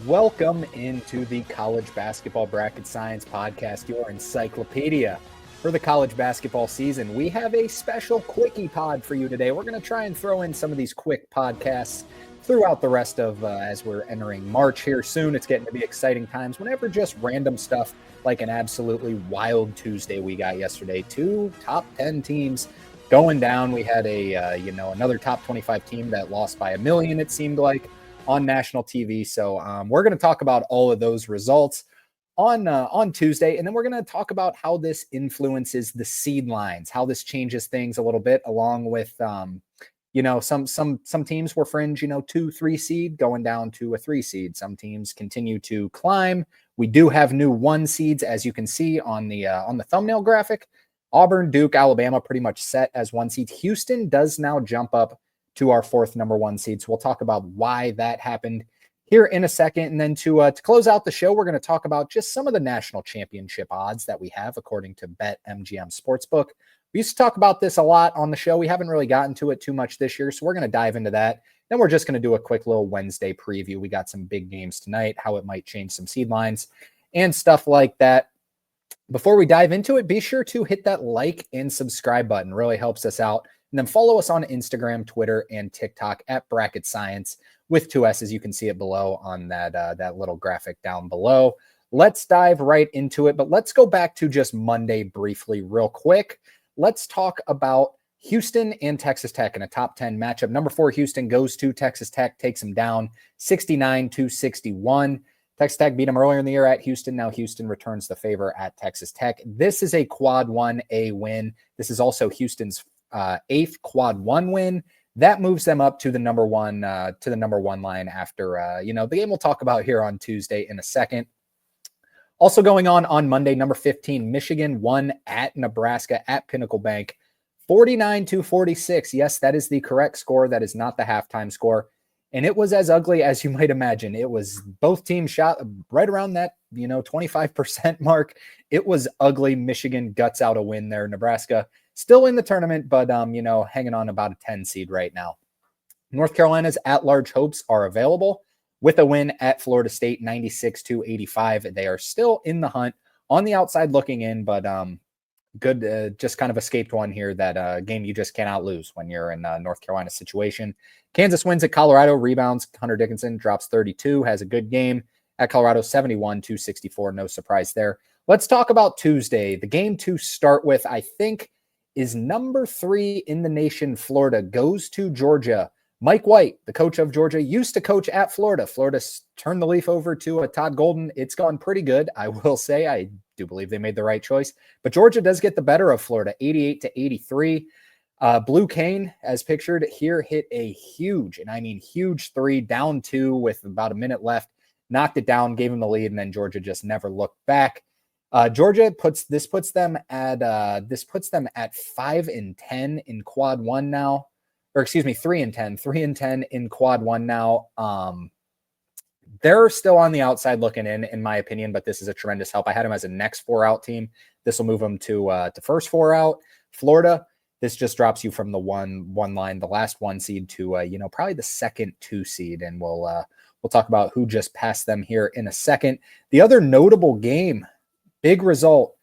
Welcome into the College Basketball Bracket Science Podcast, your encyclopedia for the college basketball season. We have a special quickie pod for you today. We're going to try and throw in some of these quick podcasts throughout the rest of as we're entering March here soon. It's getting to be exciting times whenever just random stuff like an absolutely wild Tuesday we got yesterday. 2 top 10 teams going down. We had another top 25 team that lost by 1 million, it seemed like, on national TV. So we're going to talk about all of those results on Tuesday, and then we're going to talk about how this influences the seed lines, how this changes things a little bit, along with some teams were fringe, 2-3 seed going down to a 3 seed. Some teams continue to climb. We do have new 1 seeds, as you can see on the thumbnail graphic. Auburn, Duke, Alabama pretty much set as 1 seed. Houston does now jump up to our 4th number 1 seed. So we'll talk about why that happened here in a second. And then to close out the show, we're going to talk about just some of the national championship odds that we have according to BetMGM Sportsbook. We used to talk about this a lot on the show. We haven't really gotten to it too much this year, so we're going to dive into that. Then we're just going to do a quick little Wednesday preview. We got some big games tonight, how it might change some seed lines and stuff like that. Before we dive into it, be sure to hit that like and subscribe button. Really helps us out. And then follow us on Instagram, Twitter, and TikTok at Bracket Science with 2 S's. You can see it below on that little graphic down below. Let's dive right into it, but let's go back to just Monday briefly real quick. Let's talk about Houston and Texas Tech in a top 10 matchup. Number 4 Houston goes to Texas Tech, takes them down 69-61. Texas Tech beat them earlier in the year at Houston. Now Houston returns the favor at Texas Tech. This is a quad 1A win. This is also Houston's 8th quad 1 win. That moves them up to the number 1 line after the game we'll talk about here on Tuesday in a second. Also going on Monday, number 15 Michigan won at Nebraska at Pinnacle Bank 49-46. Yes, that is the correct score. That is not the halftime score. And it was as ugly as you might imagine. It was both teams shot right around that 25% mark. It was ugly. Michigan guts out a win there. Nebraska still in the tournament, but hanging on about a 10 seed right now. North Carolina's at-large hopes are available with a win at Florida State 96-85. They are still in the hunt, on the outside looking in, but good, just kind of escaped one here. That game you just cannot lose when you're in North Carolina situation. Kansas wins at Colorado, rebounds. Hunter Dickinson drops 32, has a good game at Colorado, 71-64. No surprise there. Let's talk about Tuesday. The game to start with, I think, is number 3 in the nation. Florida goes to Georgia. Mike White, the coach of Georgia, used to coach at Florida. Florida turned the leaf over to Todd Golden. It's gone pretty good, I will say. I do believe they made the right choice. But Georgia does get the better of Florida, 88-83. Blue Kane, as pictured here, hit a huge, and I mean huge 3, down 2 with about a minute left. Knocked it down, gave him the lead, and then Georgia just never looked back. Georgia puts them at 5-10 in quad 1 now, or excuse me, 3-10, 3-10 in quad 1 now. They're still on the outside looking in my opinion, but this is a tremendous help. I had them as a next 4 out team. This will move them to first 4 out. Florida, this just drops you from the one line, the last 1 seed to probably the second 2 seed, and we'll talk about who just passed them here in a second. The other notable game. Big result.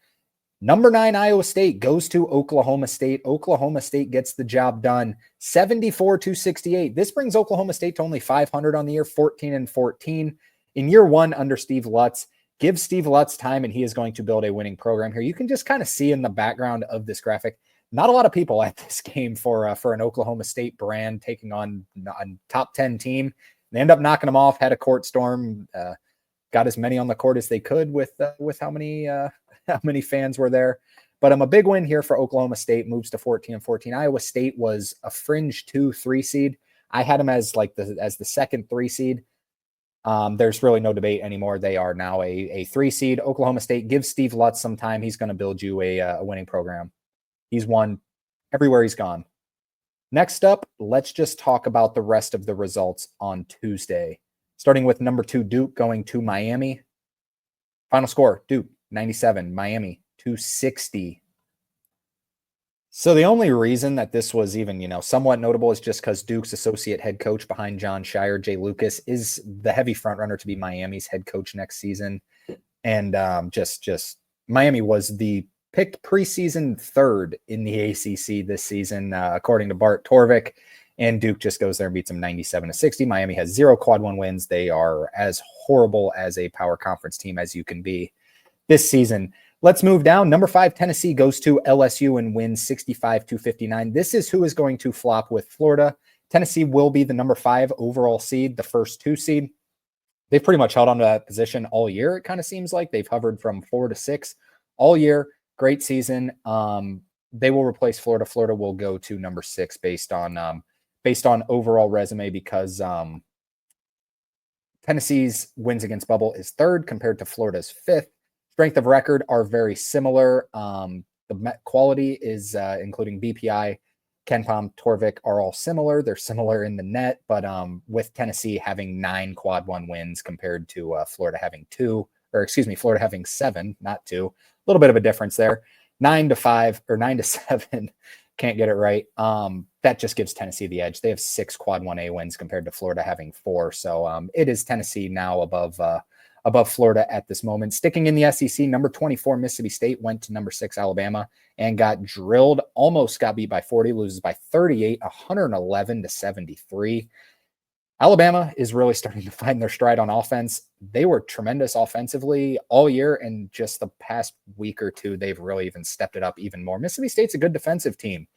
Number 9 Iowa State goes to Oklahoma State. Oklahoma State gets the job done 74-68. This brings Oklahoma State to only 500 on the year, 14-14. In year 1 under Steve Lutz. Give Steve Lutz time and he is going to build a winning program here. You can just kind of see in the background of this graphic, not a lot of people at this game for an Oklahoma State brand taking on a top 10 team. They end up knocking them off, had a court storm, got as many on the court as they could with how many fans were there. But a big win here for Oklahoma State, moves to 14-14. Iowa State was a fringe 2-3 seed. I had them as the second 3 seed. There's really no debate anymore. They are now a 3 seed. Oklahoma State, gives Steve Lutz some time. He's going to build you a winning program. He's won everywhere he's gone. Next up, let's just talk about the rest of the results on Tuesday. Starting with number 2, Duke going to Miami. Final score, Duke 97, Miami 260. So the only reason that this was even, somewhat notable is just because Duke's associate head coach behind John Shire, Jay Lucas, is the heavy front runner to be Miami's head coach next season. And just Miami was the picked preseason third in the ACC this season, according to Bart Torvik. And Duke just goes there and beats them 97-60. Miami has 0 quad one wins. They are as horrible as a power conference team as you can be this season. Let's move down. Number 5, Tennessee goes to LSU and wins 65-59. This is who is going to flop with Florida. Tennessee will be the number 5 overall seed, the first 2 seed. They've pretty much held on to that position all year. It kind of seems like they've hovered from 4 to 6 all year. Great season. They will replace Florida. Florida will go to number 6 based on overall resume because Tennessee's wins against bubble is 3rd compared to Florida's 5th. Strength of record are very similar. The quality is including BPI, KenPom, Torvik are all similar. They're similar in the net, but with Tennessee having 9 quad one wins compared to Florida having 2, or excuse me, Florida having 7, not 2. A little bit of a difference there. 9-5 or 9-7. Can't get it right. That just gives Tennessee the edge. They have 6 quad 1A wins compared to Florida having 4. So it is Tennessee now above Florida at this moment. Sticking in the SEC, number 24 Mississippi State went to number 6 Alabama and got drilled. Almost got beat by 40, loses by 38, 111-73. Alabama is really starting to find their stride on offense. They were tremendous offensively all year, and just the past week or two, they've really even stepped it up even more. Mississippi State's a good defensive team.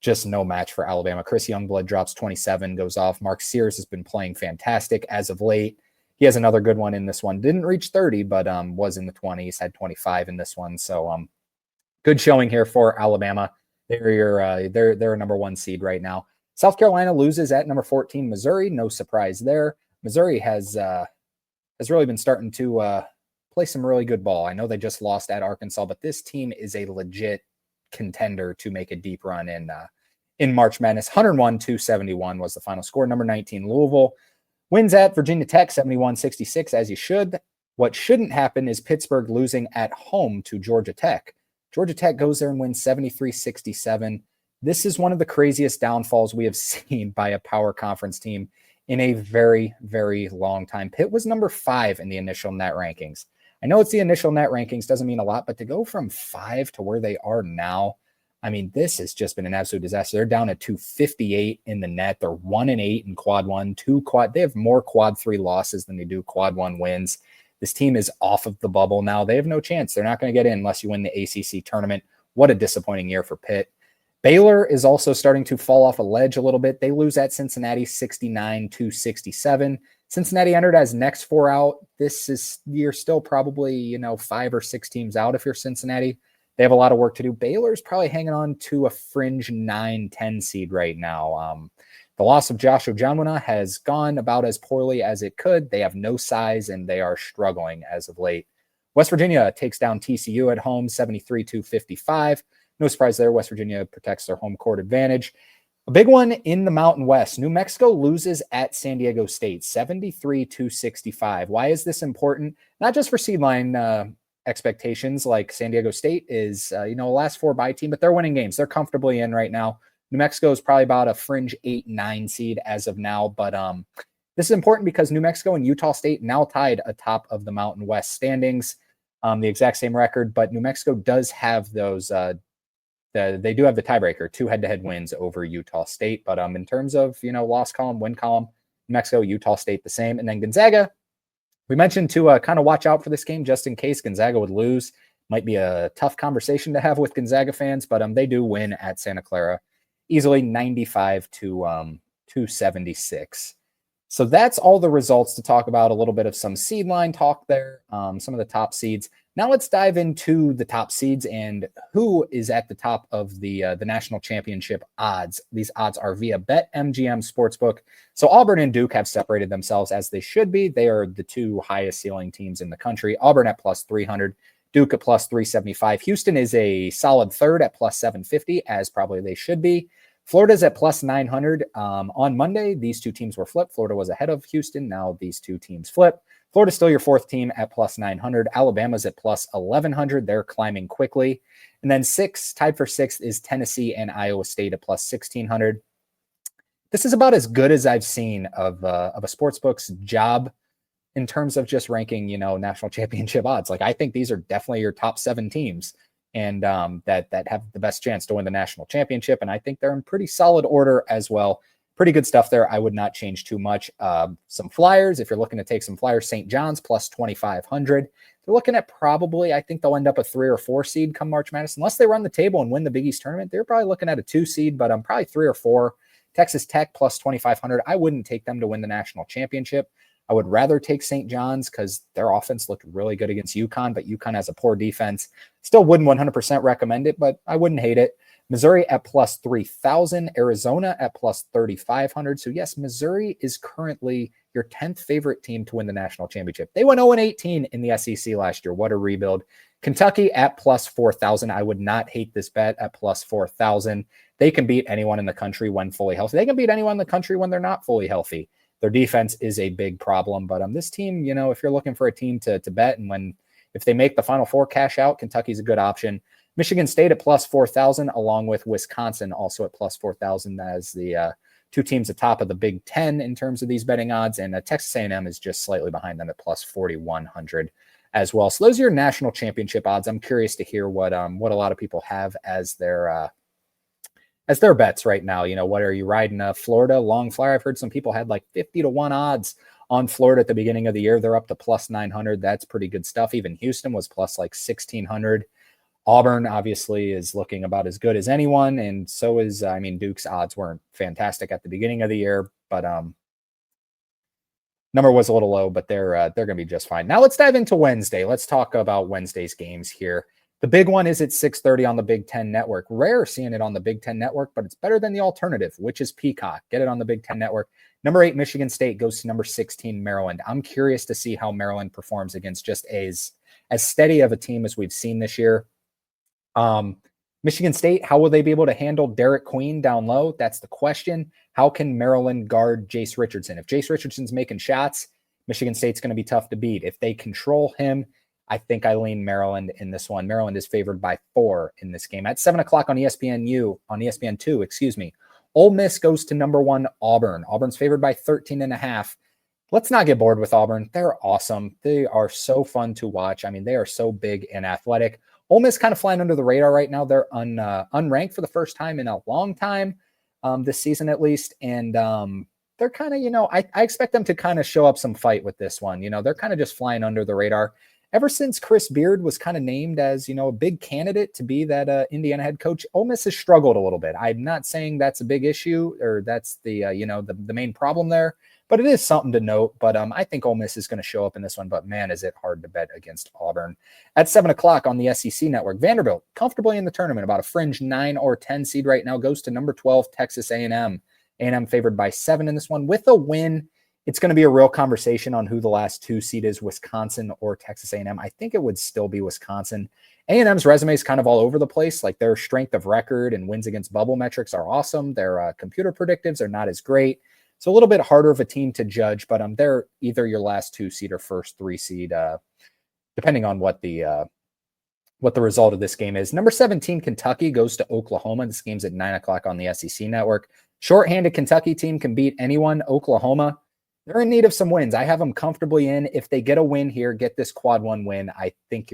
Just no match for Alabama. Chris Youngblood drops 27, goes off. Mark Sears has been playing fantastic as of late. He has another good one in this one. Didn't reach 30, but was in the 20s, had 25 in this one. So good showing here for Alabama. They're a number 1 seed right now. South Carolina loses at number 14 Missouri. No surprise there. Missouri has really been starting to play some really good ball. I know they just lost at Arkansas, but this team is a legit contender to make a deep run in March Madness. 101-71 was the final score. Number 19 Louisville wins at Virginia Tech 71-66, as you should. What shouldn't happen is Pittsburgh losing at home to Georgia Tech. Georgia Tech goes there and wins 73-67. This is one of the craziest downfalls we have seen by a power conference team in a very, very long time. Pitt was number 5 in the initial net rankings. I know it's the initial net rankings, doesn't mean a lot, but to go from 5 to where they are now, I mean, this has just been an absolute disaster. They're down at 258 in the net. They're 1-8 in quad 1, 2 quad. They have more quad 3 losses than they do quad 1 wins. This team is off of the bubble now. They have no chance. They're not going to get in unless you win the ACC tournament. What a disappointing year for Pitt. Baylor is also starting to fall off a ledge a little bit. They lose at Cincinnati 69-67. Cincinnati entered as next 4 out. You're still probably, 5 or 6 teams out if you're Cincinnati. They have a lot of work to do. Baylor's probably hanging on to a fringe 9-10 seed right now. The loss of Josh Ojanwuna has gone about as poorly as it could. They have no size, and they are struggling as of late. West Virginia takes down TCU at home 73-55. No surprise there. West Virginia protects their home court advantage. A big one in the Mountain West. New Mexico loses at San Diego State 73-65. Why is this important? Not just for seed line expectations, like San Diego State is, a last 4 bye team, but they're winning games. They're comfortably in right now. New Mexico is probably about a fringe 8-9 seed as of now, but this is important because New Mexico and Utah State now tied atop of the Mountain West standings, the exact same record, but New Mexico does have those. They do have the tiebreaker, 2 head-to-head wins over Utah State, but in terms of loss column, win column, New Mexico, Utah State the same, and then Gonzaga. We mentioned to kind of watch out for this game just in case Gonzaga would lose. Might be a tough conversation to have with Gonzaga fans, but they do win at Santa Clara easily 95-76. So that's all the results to talk about. A little bit of some seed line talk there, some of the top seeds. Now let's dive into the top seeds and who is at the top of the national championship odds. These odds are via BetMGM Sportsbook. So Auburn and Duke have separated themselves as they should be. They are the 2 highest ceiling teams in the country. Auburn at plus 300, Duke at plus 375. Houston is a solid 3rd at plus 750, as probably they should be. Florida's at plus 900. On Monday, these 2 teams were flipped. Florida was ahead of Houston. Now these 2 teams flip. Florida's still your fourth team at plus 900. Alabama's at plus 1100. They're climbing quickly. And then tied for sixth is Tennessee and Iowa State at plus 1600. This is about as good as I've seen of a sportsbook's job in terms of just ranking, national championship odds. Like, I think these are definitely your top 7 teams and that have the best chance to win the national championship. And I think they're in pretty solid order as well. Pretty good stuff there. I would not change too much. Some flyers, if you're looking to take some flyers, St. John's plus 2,500. They're looking at probably, I think they'll end up a 3 or 4 seed come March Madness. Unless they run the table and win the Big East tournament, they're probably looking at a 2 seed, but I'm probably 3 or 4. Texas Tech plus 2,500. I wouldn't take them to win the national championship. I would rather take St. John's because their offense looked really good against UConn, but UConn has a poor defense. Still wouldn't 100% recommend it, but I wouldn't hate it. Missouri at plus 3,000. Arizona at plus 3,500. So yes, Missouri is currently your 10th favorite team to win the national championship. They went 0-18 in the SEC last year. What a rebuild. Kentucky at plus 4,000. I would not hate this bet at plus 4,000. They can beat anyone in the country when fully healthy. They can beat anyone in the country when they're not fully healthy. Their defense is a big problem, but this team, if you're looking for a team to bet and if they make the Final Four cash out, Kentucky's a good option. Michigan State at plus 4,000, along with Wisconsin also at plus 4,000 as the 2 teams atop of the Big Ten in terms of these betting odds, and Texas A&M is just slightly behind them at plus 4,100 as well. So those are your national championship odds. I'm curious to hear what a lot of people have as their bets right now. What are you riding? Florida long flyer. I've heard some people had like 50-1 odds on Florida at the beginning of the year. They're up to plus 900. That's pretty good stuff. Even Houston was plus like 1,600. Auburn obviously is looking about as good as anyone. And so is, Duke's odds weren't fantastic at the beginning of the year, but number was a little low, but they're going to be just fine. Now let's dive into Wednesday. Let's talk about Wednesday's games here. The big one is at 6:30 on the Big Ten Network. Rare seeing it on the Big Ten Network, but it's better than the alternative, which is Peacock. Get it on the Big Ten Network. Number 8, Michigan State goes to number 16, Maryland. I'm curious to see how Maryland performs against just as steady of a team as we've seen this year. Michigan State, how will they be able to handle Derek Queen down low? That's the question. How can Maryland guard Jace Richardson? If Jace Richardson's making shots, Michigan State's going to be tough to beat. If they control him, I think I lean Maryland in this one. Maryland is favored by 4 in this game. At 7 o'clock on ESPN2, Ole Miss goes to number 1, Auburn. Auburn's favored by 13.5. Let's not get bored with Auburn. They're awesome. They are so fun to watch. They are so big and athletic. Ole Miss kind of flying under the radar right now. They're unranked for the first time in a long time, this season at least. And they're kind of, I expect them to kind of show up some fight with this one. They're kind of just flying under the radar. Ever since Chris Beard was kind of named as, a big candidate to be that Indiana head coach, Ole Miss has struggled a little bit. I'm not saying that's a big issue or that's the main problem there, but it is something to note. But I think Ole Miss is going to show up in this one. But man, is it hard to bet against Auburn. At 7 o'clock on the SEC Network, Vanderbilt comfortably in the tournament, about a fringe 9 or 10 seed right now, goes to number 12, Texas A&M. A&M favored by 7 in this one. With a win, it's going to be a real conversation on who the last 2 seed is, Wisconsin or Texas A&M. I think it would still be Wisconsin. A&M's resume is kind of all over the place. Like their strength of record and wins against bubble metrics are awesome. Their computer predictives are not as great. So a little bit harder of a team to judge, but they're either your last 2 seed or first 3 seed, depending on what the result of this game is. Number 17, Kentucky goes to Oklahoma. This game's at 9 o'clock on the SEC Network. Shorthanded Kentucky team can beat anyone. Oklahoma, they're in need of some wins. I have them comfortably in. If they get a win here, get this quad 1 win, I think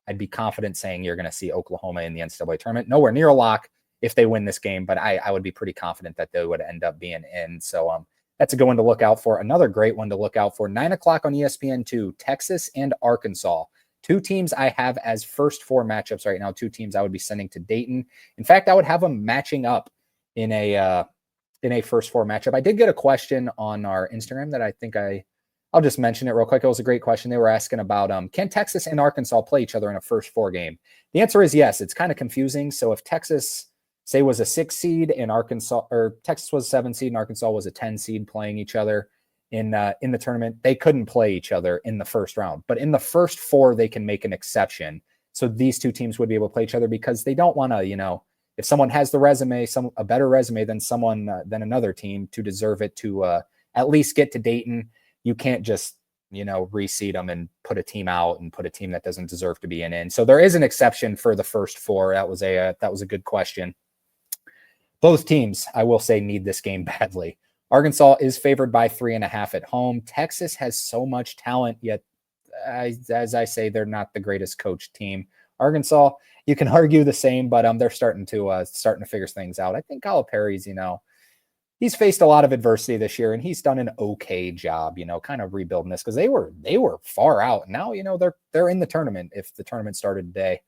I'd be confident saying you're going to see Oklahoma in the NCAA tournament. Nowhere near a lock if they win this game, but I would be pretty confident that they would end up being in. So that's a good one to look out for. Another great one to look out for, 9 o'clock on ESPN2, Texas and Arkansas. 2 teams I have as first 4 matchups right now, 2 teams I would be sending to Dayton. In fact, I would have them matching up in a first 4 matchup. I did get a question on our Instagram that I think I'll just mention it real quick. It was a great question. They were asking about, can Texas and Arkansas play each other in a first 4 game? The answer is yes. It's kind of confusing. So if Texas, say, was a 6 seed and Texas was a 7 seed and Arkansas was a 10 seed playing each other in the tournament, they couldn't play each other in the first round. But in the first 4, they can make an exception. So these 2 teams would be able to play each other because they don't want to, if someone has the resume, a better resume than another team to deserve it to at least get to Dayton, you can't just reseed them and put a team out and put a team that doesn't deserve to be in. So there is an exception for the first four. That was a good question. Both teams, I will say, need this game badly. Arkansas is favored by 3.5 at home. Texas has so much talent, yet, as I say, they're not the greatest coached team. Arkansas, you can argue the same, but they're starting to figure things out. I think Calipari's, he's faced a lot of adversity this year, and he's done an okay job, kind of rebuilding this, because they were far out. Now, they're in the tournament if the tournament started today.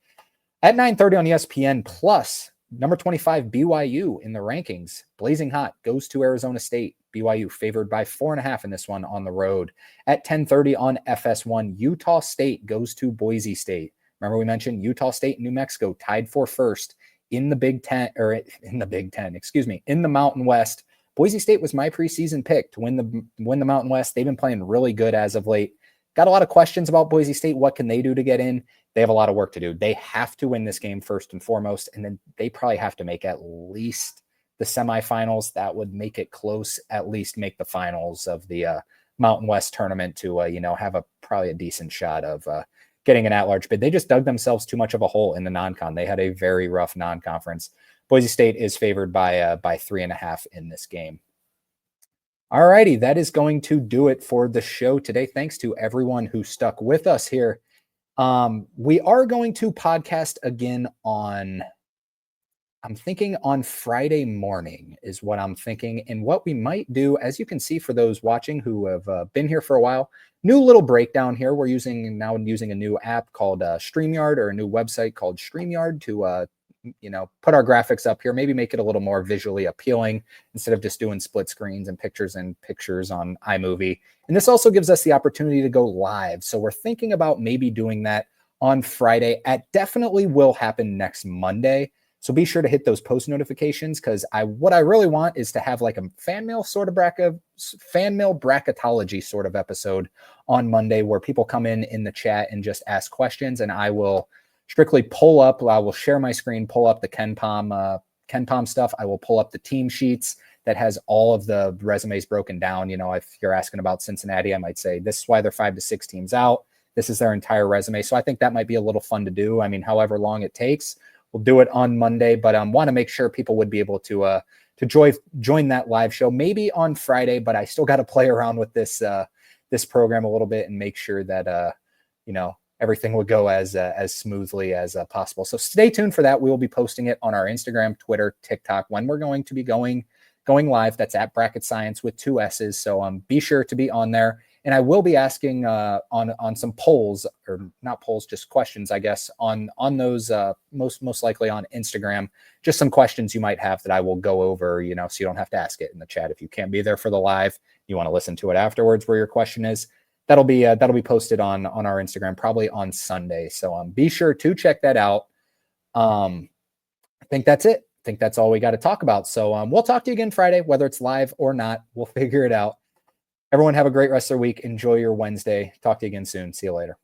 At 9:30 on ESPN Plus, number 25 BYU in the rankings, blazing hot, goes to Arizona State. BYU favored by 4.5 in this one on the road. At 10:30 on FS1, Utah State goes to Boise State. Remember, we mentioned Utah State and New Mexico tied for first in the Big Ten, in the Mountain West. Boise State was my preseason pick to win the Mountain West. They've been playing really good as of late. Got a lot of questions about Boise State. What can they do to get in? They have a lot of work to do. They have to win this game first and foremost, and then they probably have to make at least the semifinals. That would make it close, at least make the finals of the Mountain West tournament to, have probably a decent shot of getting an at-large bid. They just dug themselves too much of a hole in the non-con. They had a very rough non-conference. Boise State is favored by 3.5 in this game. All righty, that is going to do it for the show today. Thanks to everyone who stuck with us here. We are going to podcast again I'm thinking on Friday morning is what I'm thinking. And what we might do, as you can see for those watching who have been here for a while, new little breakdown here. We're using a new app called StreamYard, or a new website called StreamYard to put our graphics up here, maybe make it a little more visually appealing instead of just doing split screens and pictures on iMovie. And this also gives us the opportunity to go live. So we're thinking about maybe doing that on Friday. It definitely will happen next Monday. So be sure to hit those post notifications, because what I really want is to have like a fan mail bracketology sort of episode on Monday, where people come in the chat and just ask questions, and I will strictly I will share my screen, pull up the KenPom stuff. I will pull up the team sheets that has all of the resumes broken down. If you're asking about Cincinnati, I might say this is why they're 5 to 6 teams out. This is their entire resume. So I think that might be a little fun to do. I mean, however long it takes, we'll do it on Monday, but want to make sure people would be able to join that live show maybe on Friday. But I still got to play around with this program a little bit and make sure that everything would go as smoothly as possible. So stay tuned for that. We will be posting it on our Instagram, Twitter, TikTok when we're going to be going live. That's at Bracket Science with 2 S's. So be sure to be on there. And I will be asking on some polls, or not polls, just questions, I guess, on those most likely on Instagram. Just some questions you might have that I will go over, so you don't have to ask it in the chat. If you can't be there for the live, you want to listen to it afterwards where your question is. That'll be posted on our Instagram probably on Sunday. So be sure to check that out. I think that's it. I think that's all we got to talk about. So we'll talk to you again Friday, whether it's live or not. We'll figure it out. Everyone have a great rest of their week. Enjoy your Wednesday. Talk to you again soon. See you later.